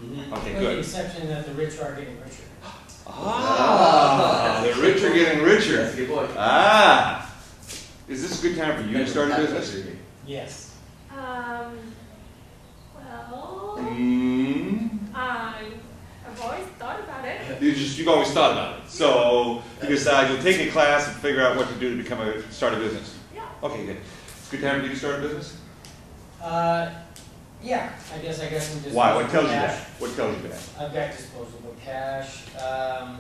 Mm-hmm. Okay, With good. the exception that the rich are getting richer. Ah, the rich are getting richer. That's a good point. Ah. Is this a good time for you to start a business? Yes. Well, I've always thought about it. You've always thought about it. So you decide you'll take a class and figure out what to do to start a business. Yeah. Okay, good. Good time for you to start a business? Yeah, I guess I'm just. Why? What tells you that? What tells you that? I've got disposable cash. I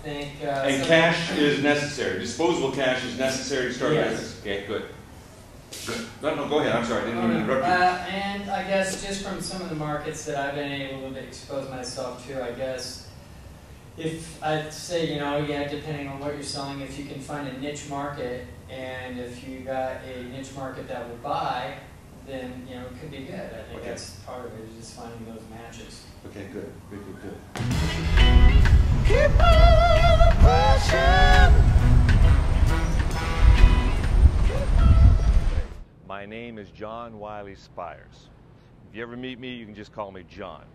think. And cash is necessary. Disposable cash is necessary to start a business. Okay, good. Good. No, go ahead. I'm sorry. I didn't mean to interrupt you. And I guess just from some of the markets that I've been able to expose myself to, I guess if I'd say, depending on what you're selling, if you can find a niche market, and if you got a niche market that will buy, then it could be good. I think that's part of it, is just finding those matches. Okay, good. Good. Keep all the pressure. My name is John Wiley Spires. If you ever meet me, you can just call me John.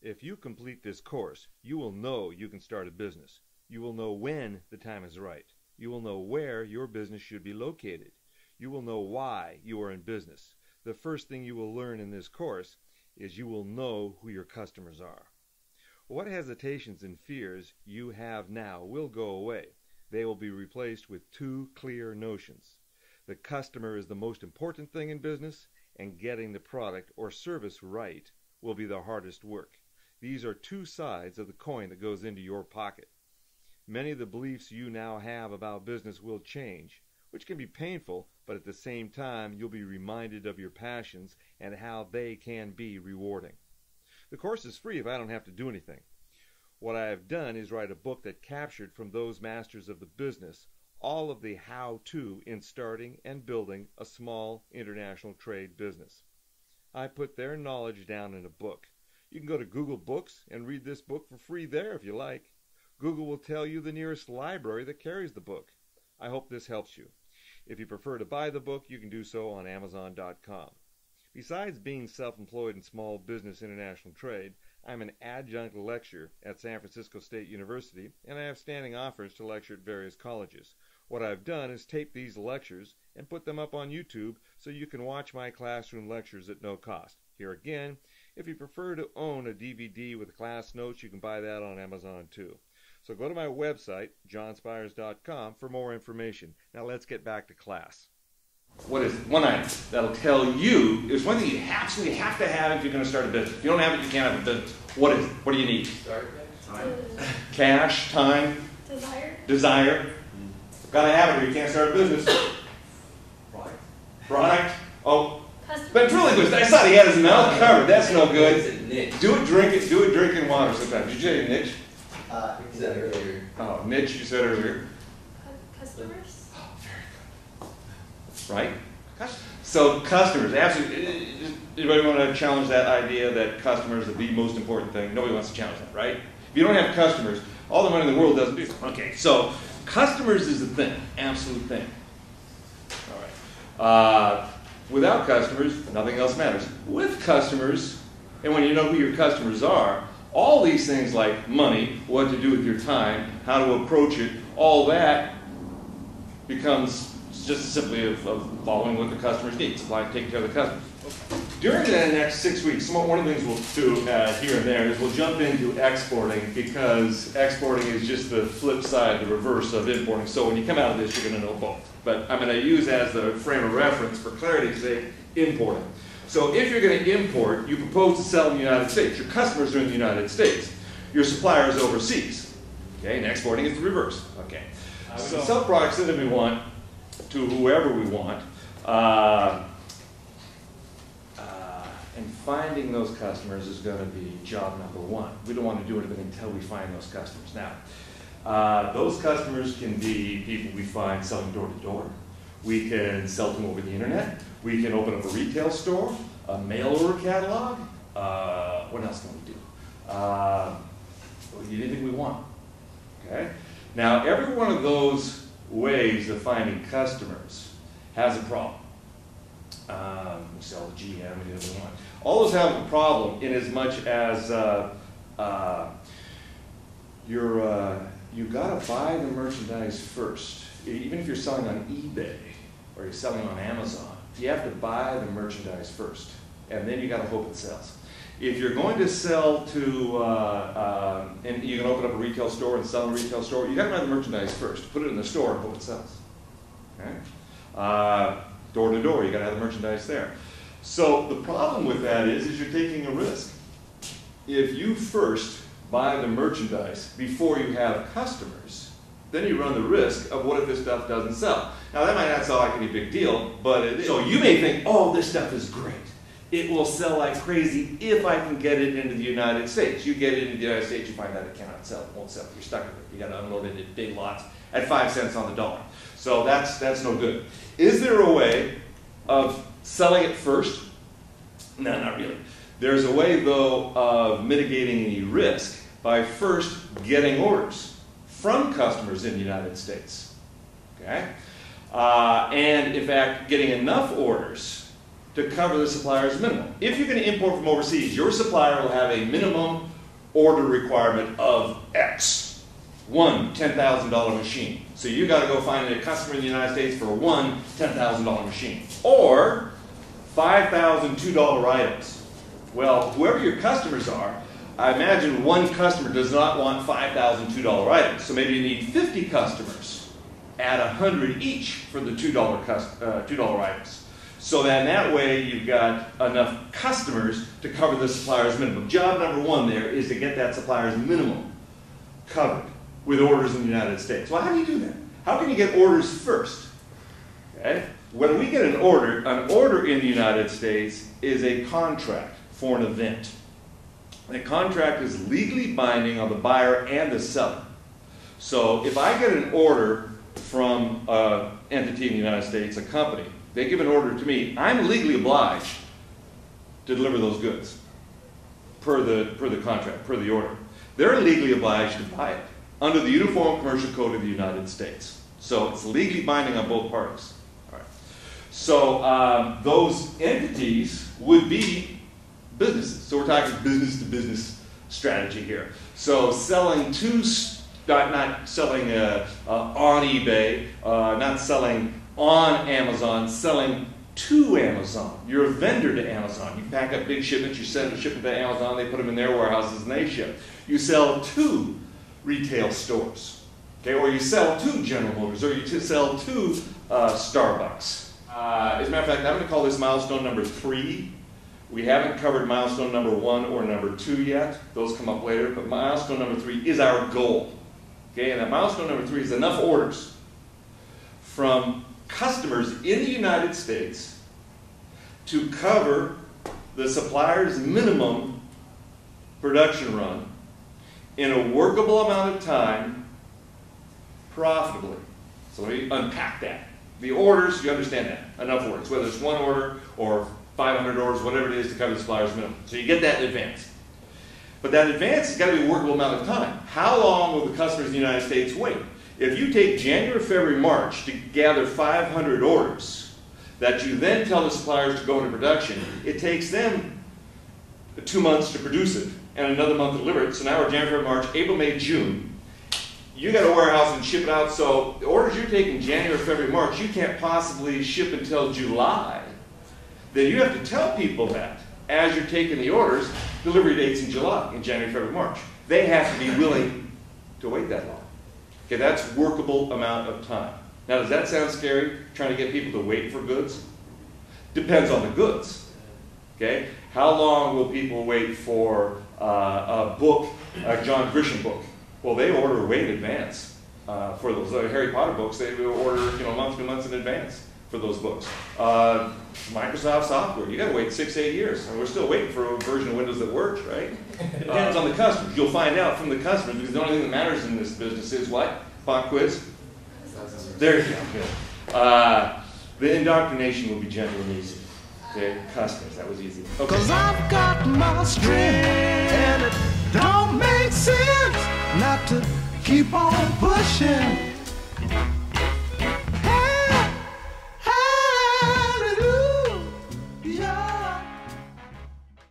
If you complete this course, you will know you can start a business. You will know when the time is right. You will know where your business should be located. You will know why you are in business. The first thing you will learn in this course is you will know who your customers are. What hesitations and fears you have now will go away. They will be replaced with two clear notions. The customer is the most important thing in business, and getting the product or service right will be the hardest work. These are two sides of the coin that goes into your pocket. Many of the beliefs you now have about business will change, which can be painful, but at the same time you'll be reminded of your passions and how they can be rewarding. The course is free if I don't have to do anything. What I have done is write a book that captured from those masters of the business all of the how-to in starting and building a small international trade business. I put their knowledge down in a book. You can go to Google Books and read this book for free there if you like. Google will tell you the nearest library that carries the book. I hope this helps you. If you prefer to buy the book, you can do so on Amazon.com. Besides being self-employed in small business international trade, I'm an adjunct lecturer at San Francisco State University, and I have standing offers to lecture at various colleges. What I've done is tape these lectures and put them up on YouTube so you can watch my classroom lectures at no cost. Here again, if you prefer to own a DVD with class notes, you can buy that on Amazon too. So go to my website, johnspires.com, for more information. Now let's get back to class. What is it? One item that'll tell you, there's one thing you absolutely have to have if you're going to start a business. If you don't have it, you can't have a business. What is it? What do you need? Time. Cash, time, desire. Gotta have it or you can't start a business. Product. Oh, ventriloquist. I thought he had his mouth covered. That's no good. Do it drinking water sometimes. Did you say niche? You said earlier. Oh, niche, you said earlier. Customers? Oh, very good. Right? So customers, absolutely. Anybody want to challenge that idea that customers are the most important thing? Nobody wants to challenge that, right? If you don't have customers, all the money in the world doesn't do so. Okay, so customers is the thing, absolute thing. All right. Without customers, nothing else matters. With customers, and when you know who your customers are, all these things like money, what to do with your time, how to approach it, all that becomes just simply of following what the customers need, taking care of the customers. During the next 6 weeks, one of the things we'll do here and there is we'll jump into exporting, because exporting is just the flip side, the reverse of importing. So when you come out of this, you're going to know both. But I'm going to use as the frame of reference, for clarity's sake, importing. So if you're going to import, you propose to sell in the United States. Your customers are in the United States. Your supplier is overseas. Okay, and exporting is the reverse. Okay, so we sell products that we want to whoever we want. And finding those customers is going to be job number one. We don't want to do anything until we find those customers. Now, those customers can be people we find selling door to door. We can sell to them over the internet. We can open up a retail store, a mail order catalog. What else can we do? Anything we want. Okay? Now, every one of those ways of finding customers has a problem. We sell to GM, we do what we want. All those have a problem in as much as you gotta buy the merchandise first. Even if you're selling on eBay or you're selling on Amazon, you have to buy the merchandise first, and then you gotta hope it sells. If you're going to sell to, and you can open up a retail store and sell in a retail store, you gotta buy the merchandise first. Put it in the store and hope it sells. Okay? Door to door, you gotta have the merchandise there. So the problem with that is you're taking a risk. If you first buy the merchandise before you have customers, then you run the risk of what if this stuff doesn't sell. Now that might not sound like any big deal, but it is. So you may think, oh, this stuff is great. It will sell like crazy if I can get it into the United States. You get it into the United States, you find out it cannot sell, it won't sell. You're stuck with it. You gotta unload it in big lots at 5 cents on the dollar. So that's no good. Is there a way of selling it first? No, not really. There's a way, though, of mitigating any risk by first getting orders from customers in the United States. Okay? And, in fact, getting enough orders to cover the supplier's minimum. If you're going to import from overseas, your supplier will have a minimum order requirement of X. One $10,000 machine. So you got to go find a customer in the United States for one $10,000 machine. Or 5,000 $2 items. Well, whoever your customers are, I imagine one customer does not want 5,000 $2 items. So maybe you need 50 customers at 100 each for the $2 items. So then that way you've got enough customers to cover the supplier's minimum. Job number one there is to get that supplier's minimum covered with orders in the United States. Well, how do you do that? How can you get orders first? Okay? When we get an order in the United States is a contract for an event. The contract is legally binding on the buyer and the seller. So if I get an order from an entity in the United States, a company, they give an order to me, I'm legally obliged to deliver those goods per the contract, per the order. They're legally obliged to buy it under the Uniform Commercial Code of the United States. So it's legally binding on both parties. All right. So those entities would be businesses. So we're talking business to business strategy here. So selling to, not selling on eBay, not selling on Amazon, selling to Amazon. You're a vendor to Amazon. You pack up big shipments, you send a shipment to Amazon, they put them in their warehouses and they ship. You sell to retail stores, okay, or you sell to General Motors, or you sell to Starbucks. As a matter of fact, I'm going to call this milestone number 3. We haven't covered milestone number 1 or number 2 yet. Those come up later, but milestone number 3 is our goal. Okay, and that milestone number 3 is enough orders from customers in the United States to cover the supplier's minimum production run in a workable amount of time profitably. So let me unpack that. The orders, you understand that, enough orders, whether it's 1 order or 500 orders, whatever it is to cover the supplier's minimum. So you get that in advance. But that advance has got to be a workable amount of time. How long will the customers in the United States wait? If you take January, February, March to gather 500 orders that you then tell the suppliers to go into production, it takes them 2 months to produce it and another month to deliver it. So now we're January, February, March, April, May, June. You got a warehouse and ship it out. So the orders you're taking January, February, March, you can't possibly ship until July. Then you have to tell people that as you're taking the orders, delivery dates in July, in January, February, March. They have to be willing to wait that long. Okay, that's workable amount of time. Now, does that sound scary, trying to get people to wait for goods? Depends on the goods. Okay, how long will people wait for a book, a John Grisham book? Well, they order way in advance for those Harry Potter books. They will order, months to months in advance for those books. Microsoft software, you got to wait 6 to 8 years, and we're still waiting for a version of Windows that works, right? It depends on the customers. You'll find out from the customers, because the only thing that matters in this business is what? Pop quiz? There you go. The indoctrination will be gentle and easy. Okay, customers, that was easy. Okay. 'Cause I've got my strength, and it don't make sense not to keep on pushing.